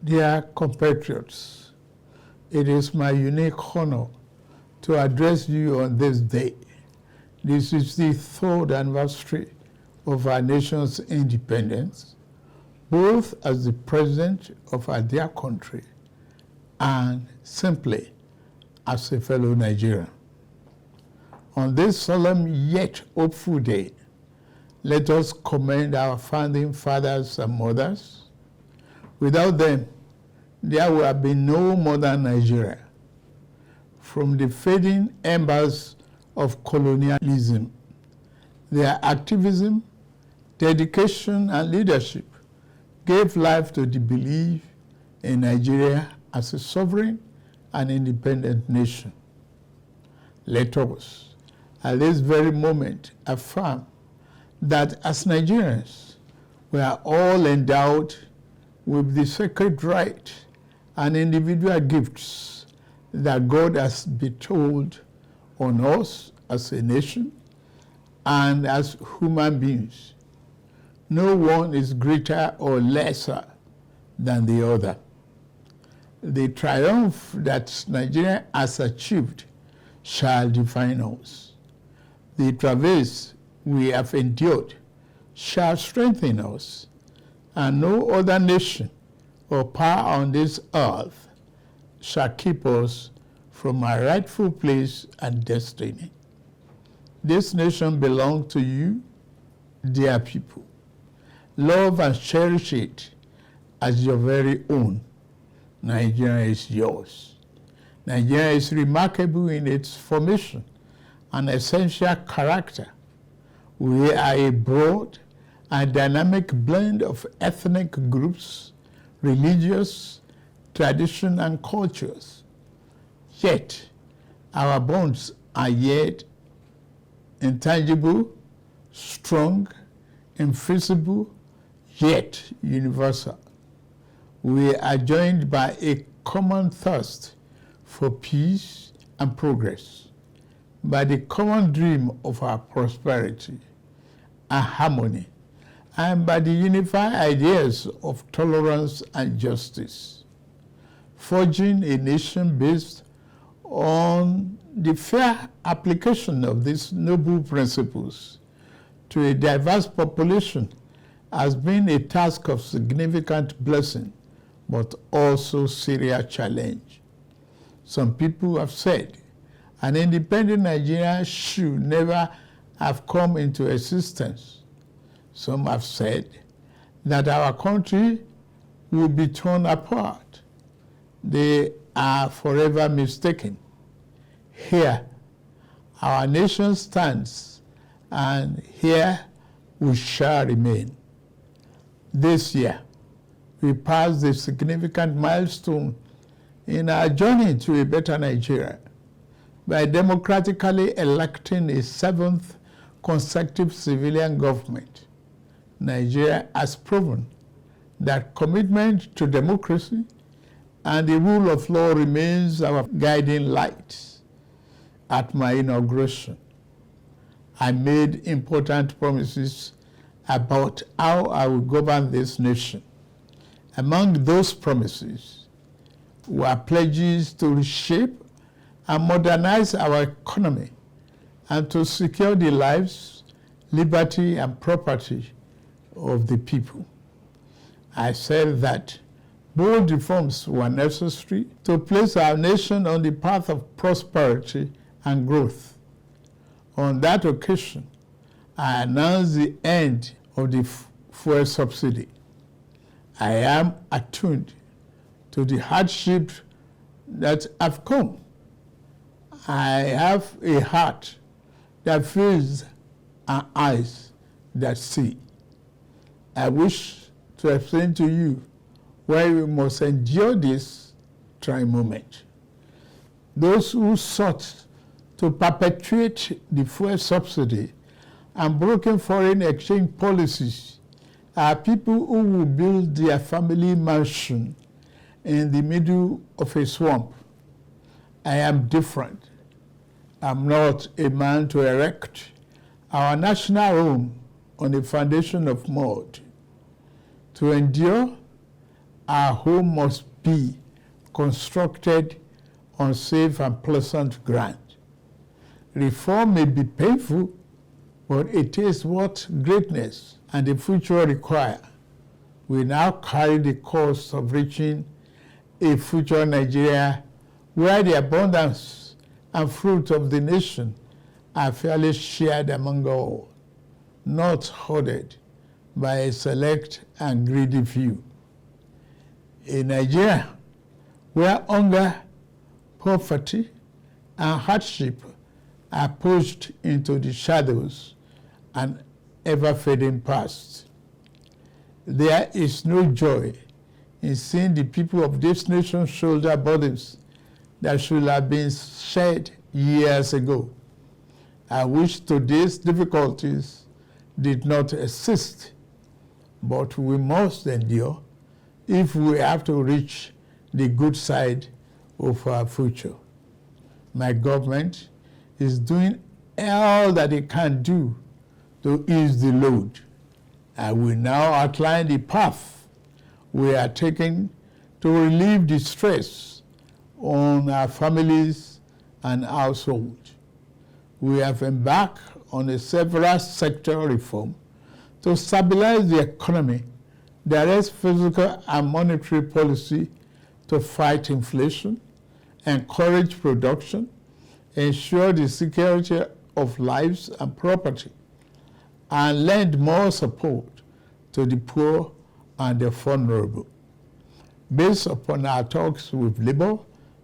Dear compatriots, it is my unique honor to address you on this day. This is the third anniversary of our nation's independence, both as the president of our dear country and simply as a fellow Nigerian. On this solemn yet hopeful day, let us commend our founding fathers and mothers. Without them, there would have been no modern Nigeria. From the fading embers of colonialism, their activism, dedication, and leadership gave life to the belief in Nigeria as a sovereign and independent nation. Let us, at this very moment, affirm that as Nigerians, we are all endowed with the sacred right and individual gifts that God has bestowed on us as a nation and as human beings. No one is greater or lesser than the other. The triumph that Nigeria has achieved shall define us. The travails we have endured shall strengthen us, and no other nation or power on this earth shall keep us from our rightful place and destiny. This nation belongs to you, dear people. Love and cherish it as your very own. Nigeria is yours. Nigeria is remarkable in its formation and essential character. We are a broad and dynamic blend of ethnic groups, religious, tradition, and cultures. Yet, our bonds are yet intangible, strong, invisible, yet universal. We are joined by a common thirst for peace and progress, by the common dream of our prosperity and harmony, and by the unified ideas of tolerance and justice, forging a nation based on the fair application of these noble principles to a diverse population has been a task of significant blessing, but also serious challenge. Some people have said an independent Nigeria should never have come into existence. Some have said that our country will be torn apart. They are forever mistaken. Here, our nation stands, and here we shall remain. This year, we passed a significant milestone in our journey to a better Nigeria by democratically electing a seventh consecutive civilian government. Nigeria has proven that commitment to democracy and the rule of law remains our guiding light. At my inauguration, I made important promises about how I will govern this nation. Among those promises were pledges to reshape and modernize our economy and to secure the lives, liberty, and property of the people. I said that bold reforms were necessary to place our nation on the path of prosperity and growth. On that occasion, I announced the end of the fuel subsidy. I am attuned to the hardships that have come. I have a heart that feels and eyes that see. I wish to explain to you why we must endure this trying moment. Those who sought to perpetuate the fuel subsidy and broken foreign exchange policies are people who will build their family mansion in the middle of a swamp. I am different. I'm not a man to erect our national home on a foundation of mud. To endure, our home must be constructed on safe and pleasant ground. Reform may be painful, but it is what greatness and the future require. We now carry the cost of reaching a future Nigeria where the abundance and fruit of the nation are fairly shared among all, not hoarded by a select and greedy few. A Nigeria where hunger, poverty, and hardship are pushed into the shadows and ever-fading past. There is no joy in seeing the people of this nation shoulder burdens that should have been shared years ago. I wish today's difficulties did not exist, but we must endure if we have to reach the good side of our future. My government is doing all that it can do to ease the load. I will now outline the path we are taking to relieve the stress on our families and households. We have embarked on a several sector reform to stabilize the economy, direct fiscal and monetary policy to fight inflation, encourage production, ensure the security of lives and property, and lend more support to the poor and the vulnerable. Based upon our talks with labor,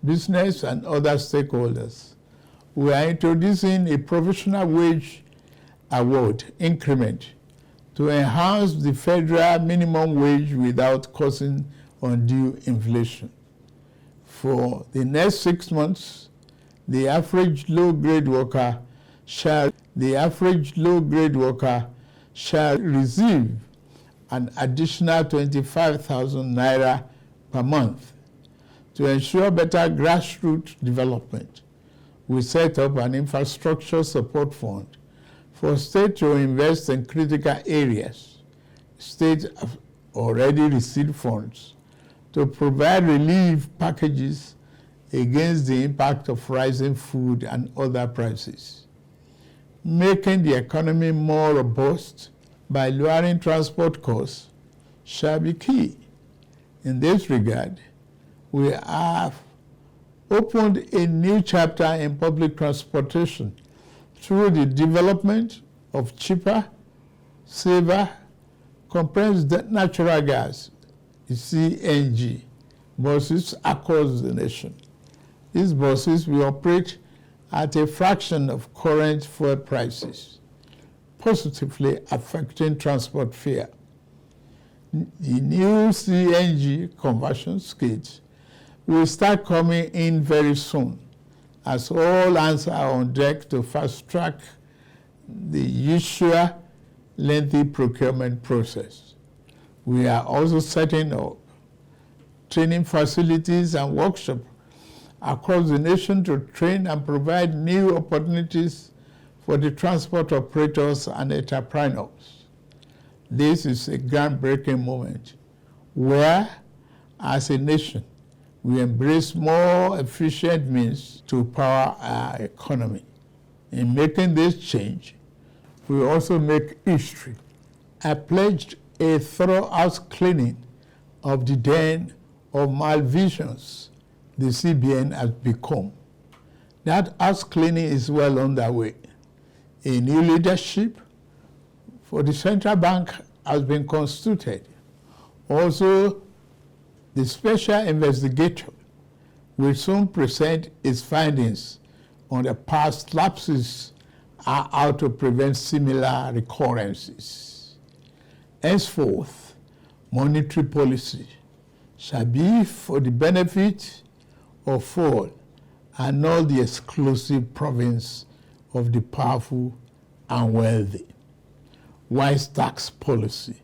business, and other stakeholders, we are introducing a provisional wage award increment to enhance the federal minimum wage without causing undue inflation. For the next 6 months, the average low-grade worker shall receive an additional 25,000 naira per month. To ensure better grassroots development, we set up an infrastructure support fund for states to invest in critical areas. States have already received funds to provide relief packages against the impact of rising food and other prices. Making the economy more robust by lowering transport costs shall be key. In this regard, we have opened a new chapter in public transportation through the development of cheaper, safer, compressed natural gas, CNG, buses across the nation. These buses will operate at a fraction of current fuel prices, positively affecting transport fare. The new CNG conversion kits will start coming in very soon, as all hands are on deck to fast-track the usual lengthy procurement process. We are also setting up training facilities and workshops across the nation to train and provide new opportunities for the transport operators and entrepreneurs. This is a groundbreaking moment where, as a nation, we embrace more efficient means to power our economy. In making this change, we also make history. I pledged a thorough house cleaning of the den of malvisions the CBN has become. That house cleaning is well underway. A new leadership for the central bank has been constituted. Also, the special investigator will soon present its findings on the past lapses and how to prevent similar recurrences. Henceforth, monetary policy shall be for the benefit of all and not the exclusive province of the powerful and wealthy. Wise tax policy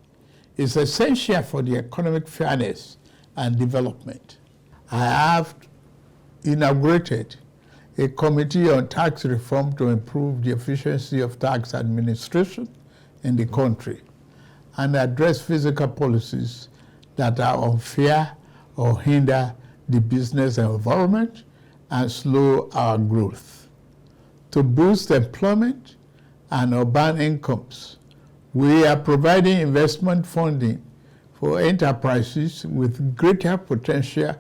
is essential for the economic fairness and development. I have inaugurated a committee on tax reform to improve the efficiency of tax administration in the country and address fiscal policies that are unfair or hinder the business environment and slow our growth. To boost employment and urban incomes, we are providing investment funding for enterprises with greater potential.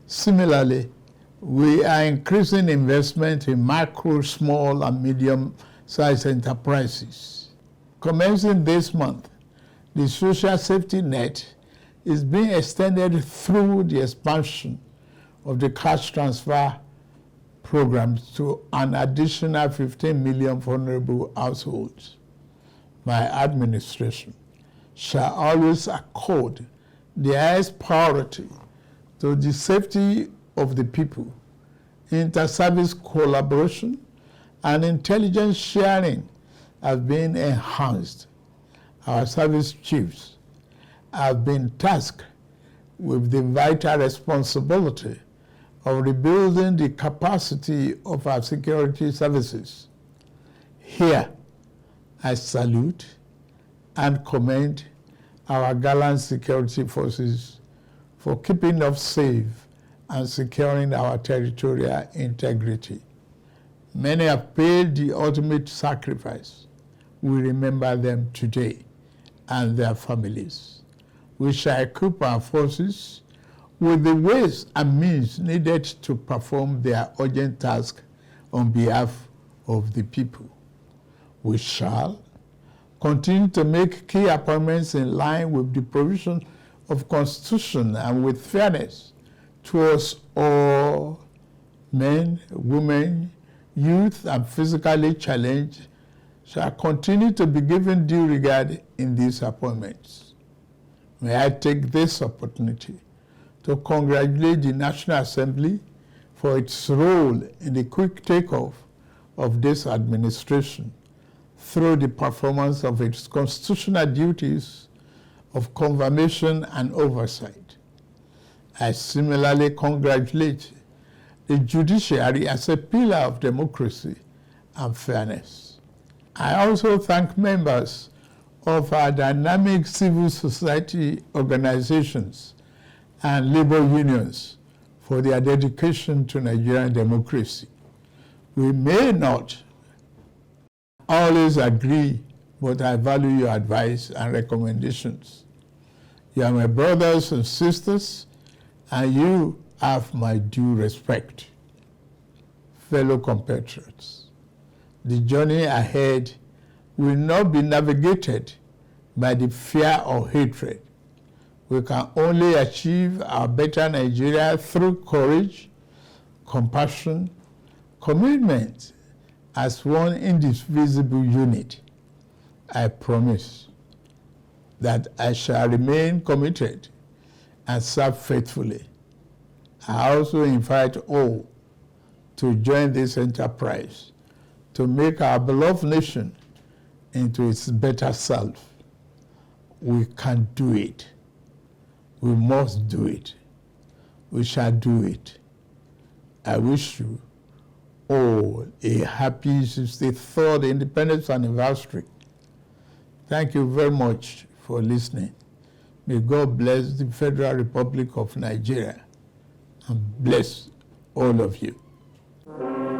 Similarly, we are increasing investment in micro, small, and medium-sized enterprises. Commencing this month, the social safety net is being extended through the expansion of the cash transfer programs to an additional 15 million vulnerable households. My administration shall always accord the highest priority to the safety of the people. Inter-service collaboration and intelligence sharing have been enhanced. Our service chiefs have been tasked with the vital responsibility of rebuilding the capacity of our security services. Here, I salute and commend our gallant security forces for keeping us safe and securing our territorial integrity. Many have paid the ultimate sacrifice. We remember them today and their families. We shall equip our forces with the ways and means needed to perform their urgent task on behalf of the people. We shall continue to make key appointments in line with the provision of Constitution and with fairness towards all men, women, youth, and physically challenged shall continue to be given due regard in these appointments. May I take this opportunity to congratulate the National Assembly for its role in the quick takeoff of this administration through the performance of its constitutional duties of confirmation and oversight. I similarly congratulate the judiciary as a pillar of democracy and fairness. I also thank members of our dynamic civil society organizations and labor unions for their dedication to Nigerian democracy. We may not always agree, but I value your advice and recommendations. You are my brothers and sisters, and you have my due respect. Fellow compatriots, the journey ahead will not be navigated by the fear or hatred. We can only achieve our better Nigeria through courage, compassion, commitment as one indivisible unit. I promise that I shall remain committed and serve faithfully. I also invite all to join this enterprise to make our beloved nation into its better self. We can do it. We must do it. We shall do it. I wish you all a happy 63rd Independence Anniversary. Thank you very much for listening. May God bless the Federal Republic of Nigeria and bless all of you.